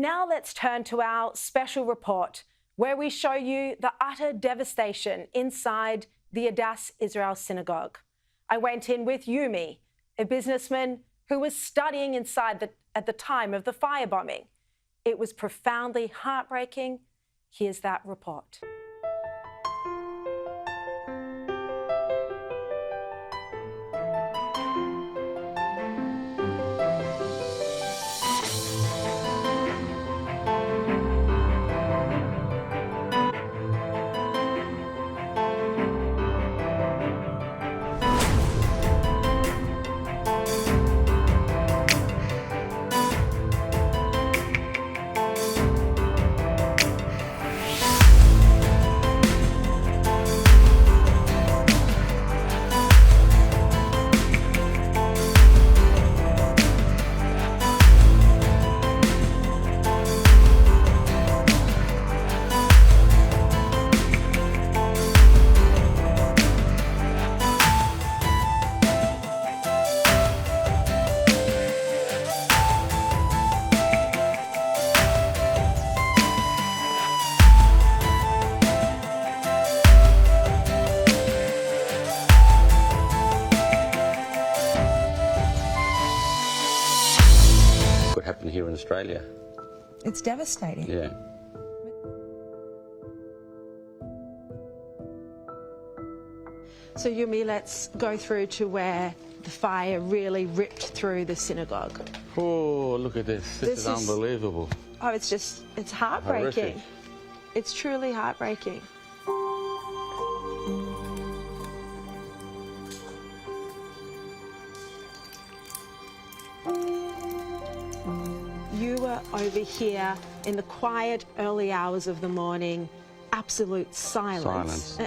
now let's turn to our special report, where we show you the utter devastation inside the Adass Israel synagogue. I went in with Yumi, a businessman who was studying inside at the time of the firebombing. It was profoundly heartbreaking. Here's that report. What happened here in Australia? It's devastating. Yeah. So Yumi, let's go through to where the fire really ripped through the synagogue. Oh, look at this. This is unbelievable. Oh, it's heartbreaking. Horrific. It's truly heartbreaking. You were over here in the quiet early hours of the morning, absolute silence.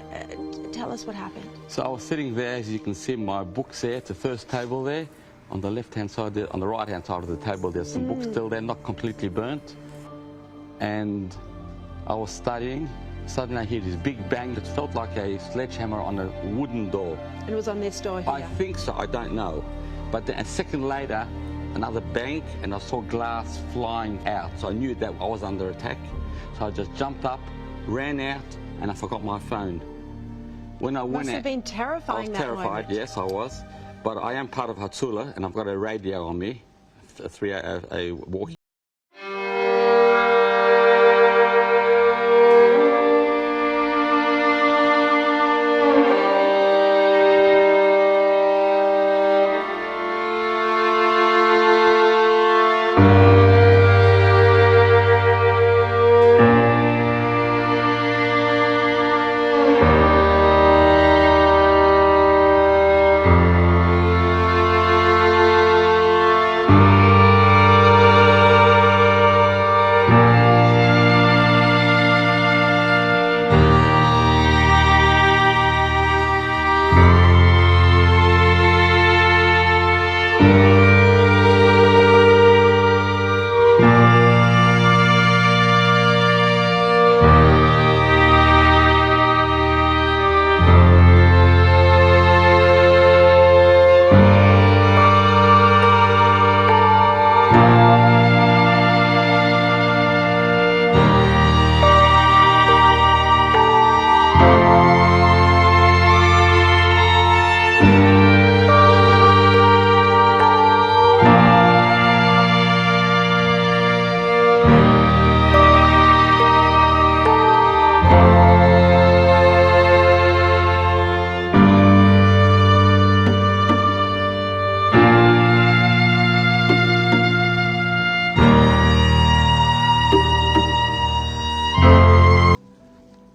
Tell us what happened. So I was sitting there, as you can see, my books there at the first table there. On the left-hand side there, on the right-hand side of the table, there's some books still there, not completely burnt. And I was studying. Suddenly I hear this big bang that felt like a sledgehammer on a wooden door. And it was on this door here? I think so, I don't know. But then a second later, another bang, and I saw glass flying out. So I knew that I was under attack. So I just jumped up, ran out, and I forgot my phone. When I went out, must have been terrifying, that moment. I was terrified, yes, I was. But I am part of Hatsula, and I've got a radio on me, a walkie.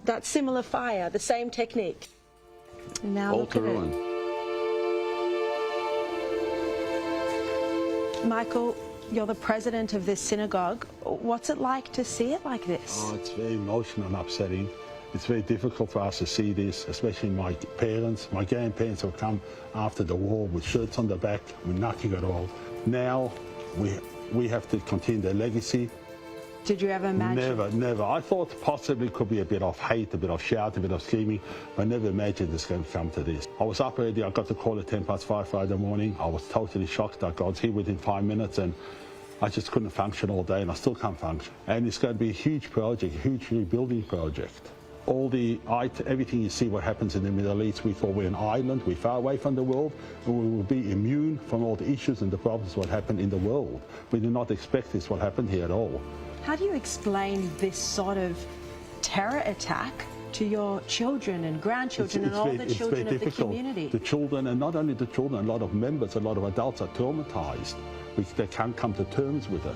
That similar fire, the same technique. Now All to ruin. Michael, you're the president of this synagogue. What's it like to see it like this? Oh, it's very emotional and upsetting. It's very difficult for us to see this, especially my parents. My grandparents have come after the war with shirts on their back, with nothing at all. Now we have to continue their legacy. Did you ever imagine? Never, never. I thought possibly it could be a bit of hate, a bit of shout, a bit of screaming, but I never imagined it's going to come to this. I was up already. I got the call at 5:10 Friday morning. I was totally shocked. I got here within 5 minutes, and I just couldn't function all day, and I still can't function. And it's going to be a huge project, a huge rebuilding project. All everything you see what happens in the Middle East, we thought we're an island, we're far away from the world, and we will be immune from all the issues and the problems what happen in the world. We did not expect this what happened here at all. How do you explain this sort of terror attack to your children and grandchildren and all the children of the community? The children, and not only the children, a lot of members, a lot of adults are traumatized. They can't come to terms with it.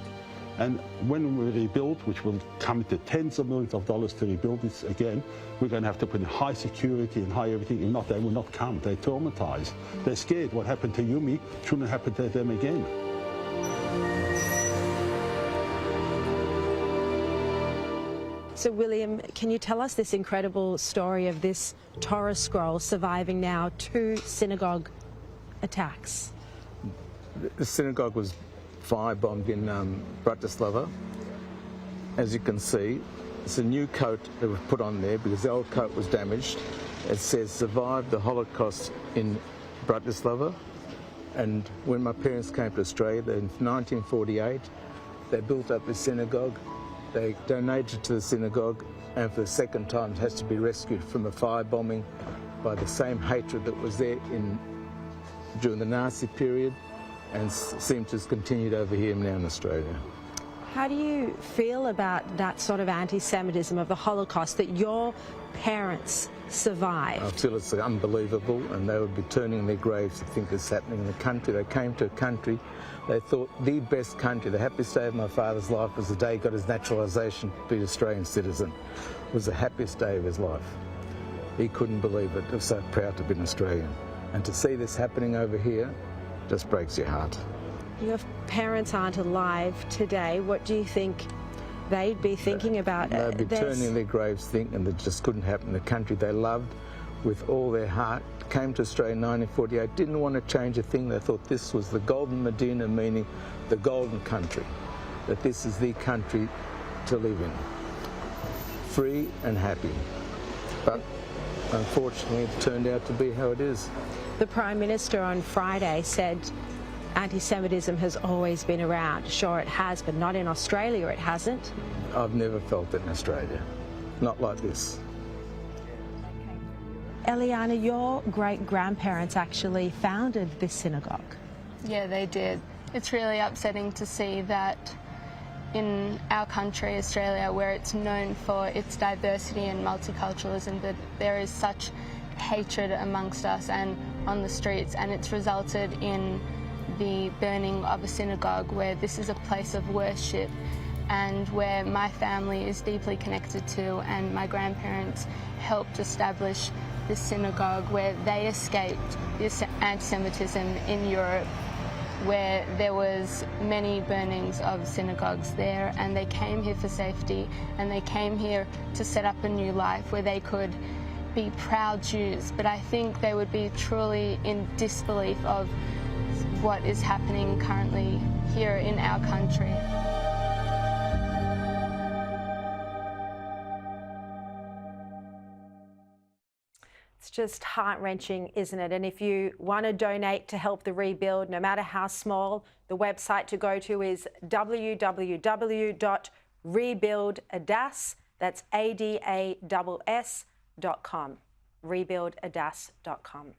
And when we rebuild, which will come to tens of millions of dollars to rebuild this again, we're going to have to put in high security and high everything. If not, they will not come. They're traumatized. They're scared. What happened to Yumi shouldn't happen to them again. So, William, can you tell us this incredible story of this Torah scroll surviving now 2 synagogue attacks? The synagogue was firebombed in Bratislava. As you can see, it's a new coat that was put on there because the old coat was damaged. It says, survived the Holocaust in Bratislava. And when my parents came to Australia in 1948, they built up this synagogue. They donated to the synagogue, and for the second time it has to be rescued from a firebombing by the same hatred that was there during the Nazi period, and seems to have continued over here now in Australia. How do you feel about that sort of anti-Semitism of the Holocaust that your parents survived? I feel it's unbelievable, and they would be turning their graves to think it's happening in the country. They came to a country, they thought the best country, the happiest day of my father's life was the day he got his naturalisation to be an Australian citizen. It was the happiest day of his life. He couldn't believe it. He was so proud to be an Australian. And to see this happening over here just breaks your heart. Your parents aren't alive today. What do you think they'd be thinking about? They'd be turning their graves thinking that just couldn't happen. The country they loved with all their heart, came to Australia in 1948, didn't want to change a thing. They thought this was the golden Medina, meaning the golden country, that this is the country to live in, free and happy. But unfortunately it turned out to be how it is. The Prime Minister on Friday said anti-Semitism has always been around. Sure, it has, but not in Australia, it hasn't. I've never felt it in Australia. Not like this. Eliana, your great-grandparents actually founded this synagogue. Yeah, they did. It's really upsetting to see that in our country, Australia, where it's known for its diversity and multiculturalism, that there is such hatred amongst us and on the streets, and it's resulted in the burning of a synagogue, where this is a place of worship and where my family is deeply connected to, and my grandparents helped establish this synagogue, where they escaped this anti-Semitism in Europe, where there was many burnings of synagogues there, and they came here for safety, and they came here to set up a new life where they could be proud Jews. But I think they would be truly in disbelief of what is happening currently here in our country. It's just heart-wrenching, isn't it? And if you want to donate to help the rebuild, no matter how small, the website to go to is www.rebuildadass, that's ADASS.com, rebuildadass.com.